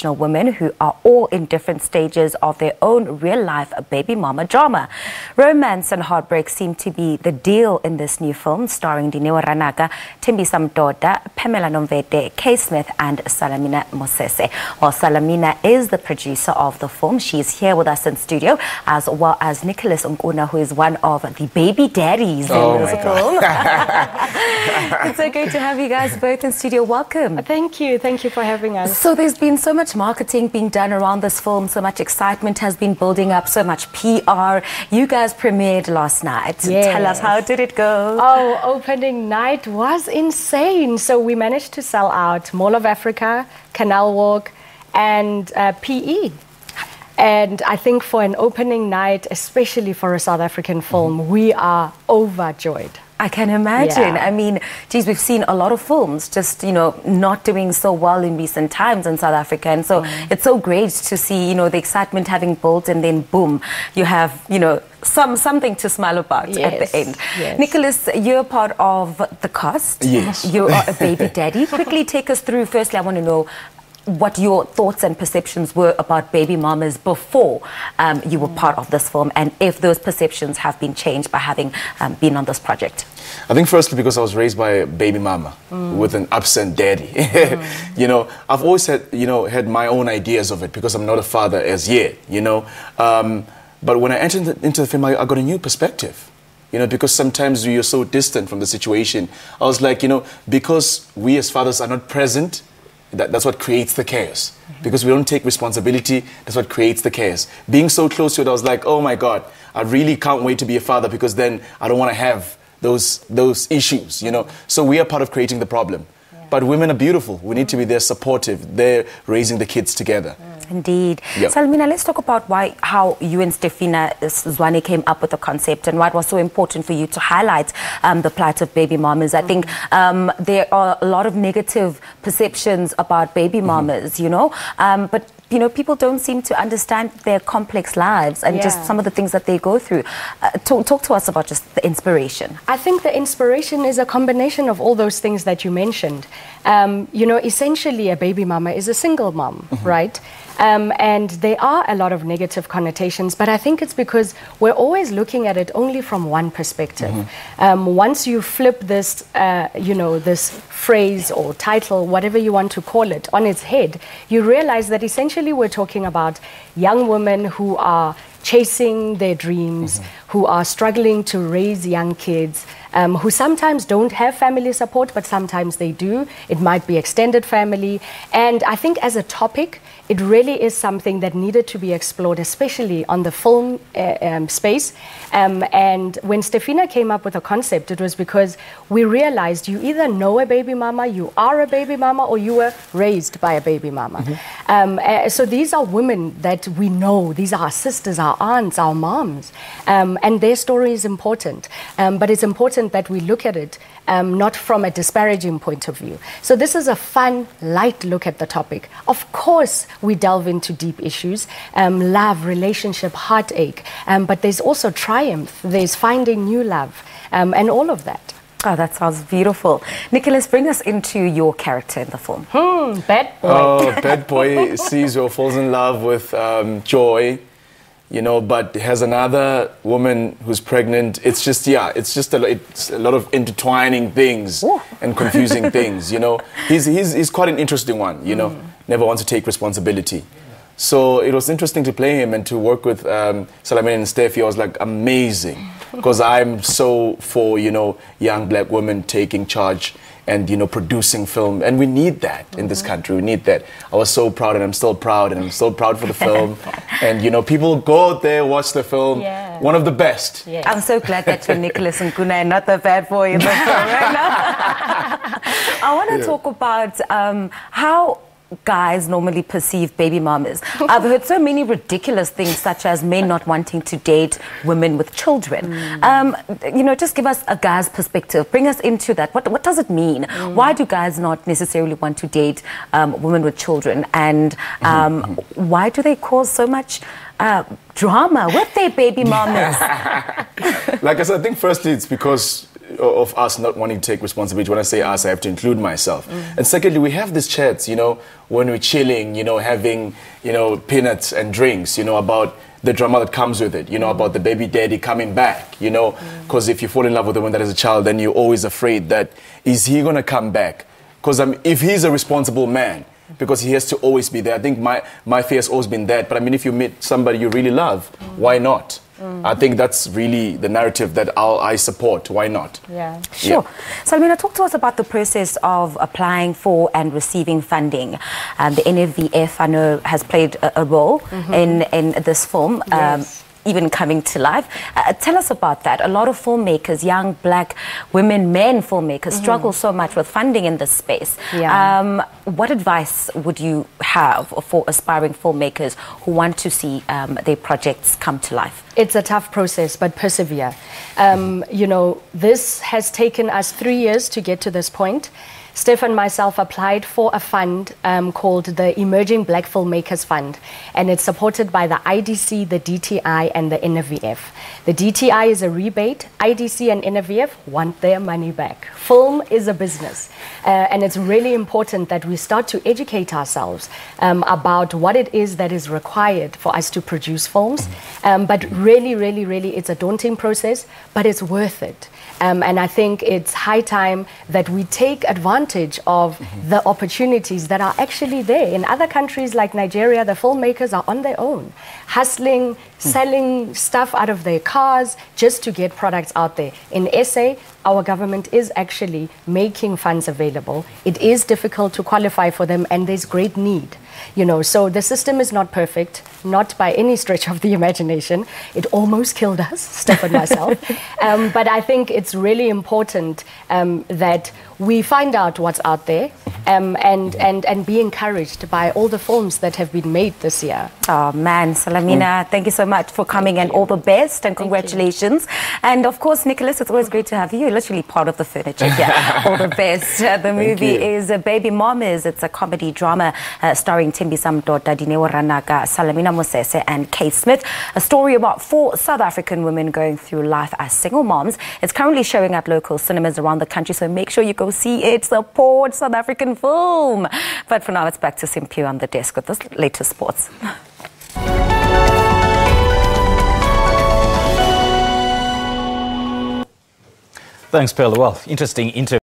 women who are all in different stages of their own real-life baby mama drama. Romance and heartbreak seem to be the deal in this new film, starring Dineo Ranaka, Tembisa Mdoda, Pamela Nomvete, Smith and Salamina Mosese. Well, Salamina is the producer of the film. She's here with us in studio, as well as Nicholas Nkuna, who is one of the baby daddies in this film. It's so great to have you guys both in studio. Welcome. Thank you for having us. So there's been so much marketing being done around this film, so much excitement has been building up, so much PR. You guys premiered last night. Yes. Tell us, how did it go? Oh, opening night was insane. So we managed to sell out Mall of Africa, Canal Walk, and PE. And I think for an opening night, especially for a South African film, we are overjoyed. I can imagine. Yeah. I mean, geez, we've seen a lot of films just, not doing so well in recent times in South Africa. And so it's so great to see, the excitement having built, and then boom, you have, something to smile about at the end. Yes. Nicholas, you're part of the cast. Yes. You are a baby daddy. Quickly take us through. Firstly, I want to know what your thoughts and perceptions were about baby mamas before you were part of this film, and if those perceptions have been changed by having been on this project. I think firstly because I was raised by a baby mama with an absent daddy. I've always had my own ideas of it because I'm not a father as yet, but when I entered into the film, I got a new perspective. Because sometimes you're so distant from the situation. I was like, because we as fathers are not present, that's what creates the chaos. Because we don't take responsibility, that's what creates the chaos. Being so close to it, I was like, oh my God, I really can't wait to be a father, because then I don't want to have those issues, So we are part of creating the problem. Yeah. But women are beautiful. We need to be there supportive. They're raising the kids together. Indeed. Yep. Salamina, let's talk about how you and Stefina Zwane came up with the concept, and why it was so important for you to highlight the plight of baby mamas. I think there are a lot of negative perceptions about baby mamas, but people don't seem to understand their complex lives and just some of the things that they go through. Talk to us about just the inspiration. I think the inspiration is a combination of all those things that you mentioned. Essentially a baby mama is a single mom, right? And there are a lot of negative connotations, but I think it's because we're always looking at it only from one perspective. Once you flip this, this phrase or title, whatever you want to call it, on its head, you realize that essentially we're talking about young women who are chasing their dreams, who are struggling to raise young kids, who sometimes don't have family support, but sometimes they do. It might be extended family. And I think as a topic, it really is something that needed to be explored, especially on the film space. And when Stefina came up with a concept, it was because we realized you either know a baby mama, you are a baby mama, or you were raised by a baby mama. So these are women that we know. These are our sisters, our aunts, our moms. And their story is important. But it's important that we look at it not from a disparaging point of view. So this is a fun, light look at the topic. Of course, we delve into deep issues, love, relationship, heartache, but there's also triumph, there's finding new love, and all of that. Oh, that sounds beautiful. Nicholas, bring us into your character in the film. Bad boy. Oh, bad boy sees or falls in love with Joy, but has another woman who's pregnant. It's just a lot of intertwining things and confusing things, He's quite an interesting one, never wants to take responsibility. So it was interesting to play him and to work with Salamina and Steffi. I was like, amazing, because I'm so for, young black women taking charge and, producing film. And we need that in this country. We need that. I was so proud, and I'm still proud, and I'm so proud for the film. And, people go out there, watch the film. Yeah. One of the best. Yeah. I'm so glad that you're Nicholas Nkuna and not the bad boy in the film right now. I want to talk about how guys normally perceive baby mamas. I've heard so many ridiculous things, such as men not wanting to date women with children. Just give us a guy's perspective. Bring us into that. What does it mean? Why do guys not necessarily want to date women with children? And why do they cause so much drama with their baby mamas? Like I said, I think firstly it's because of us not wanting to take responsibility. When I say us, I have to include myself. And secondly, we have these chats, you know, when we're chilling, you know, having, you know, peanuts and drinks, you know, about the drama that comes with it, you know, about the baby daddy coming back, you know, because if you fall in love with a woman that is a child, then you're always afraid that, is he going to come back? Because if he's a responsible man, because he has to always be there. I think my fear has always been that. But I mean, if you meet somebody you really love, why not? I think that's really the narrative that I support. Why not? Yeah. Sure. Salamina, talk to us about the process of applying for and receiving funding. The NFVF, I know, has played a role in this film. Yes. Even coming to life. Tell us about that. A lot of filmmakers, young black women, men filmmakers, struggle so much with funding in this space. Yeah. What advice would you have for aspiring filmmakers who want to see their projects come to life? It's a tough process, but persevere. You know, this has taken us 3 years to get to this point. Steph and myself applied for a fund called the Emerging Black Filmmakers Fund, and it's supported by the IDC, the DTI, and the NFVF. The DTI is a rebate. IDC and NFVF want their money back. Film is a business, and it's really important that we start to educate ourselves about what it is that is required for us to produce films. But really, it's a daunting process, but it's worth it. And I think it's high time that we take advantage of the opportunities that are actually there. In other countries like Nigeria, the filmmakers are on their own, hustling, selling stuff out of their cars just to get products out there. In SA, our government is actually making funds available. It is difficult to qualify for them, and there's great need. You know, so the system is not perfect, not by any stretch of the imagination. It almost killed us, Steph and myself. But I think it's really important that we find out what's out there and be encouraged by all the films that have been made this year. Oh man, Salamina, thank you so much for coming and all the best and congratulations. And of course, Nicholas, it's always great to have you. You're literally part of the furniture here. All the best. The movie is Baby Mamas. It's a comedy drama starring Tembisa Mdoda, Dineo Ranaka, Salamina Mosese and Kate Smith. A story about 4 South African women going through life as single moms. It's currently showing at local cinemas around the country, so make sure you go see it. Support South African film. But for now, it's back to Simpiwe on the desk with the latest sports. Thanks, Pamela. Well, interesting interview.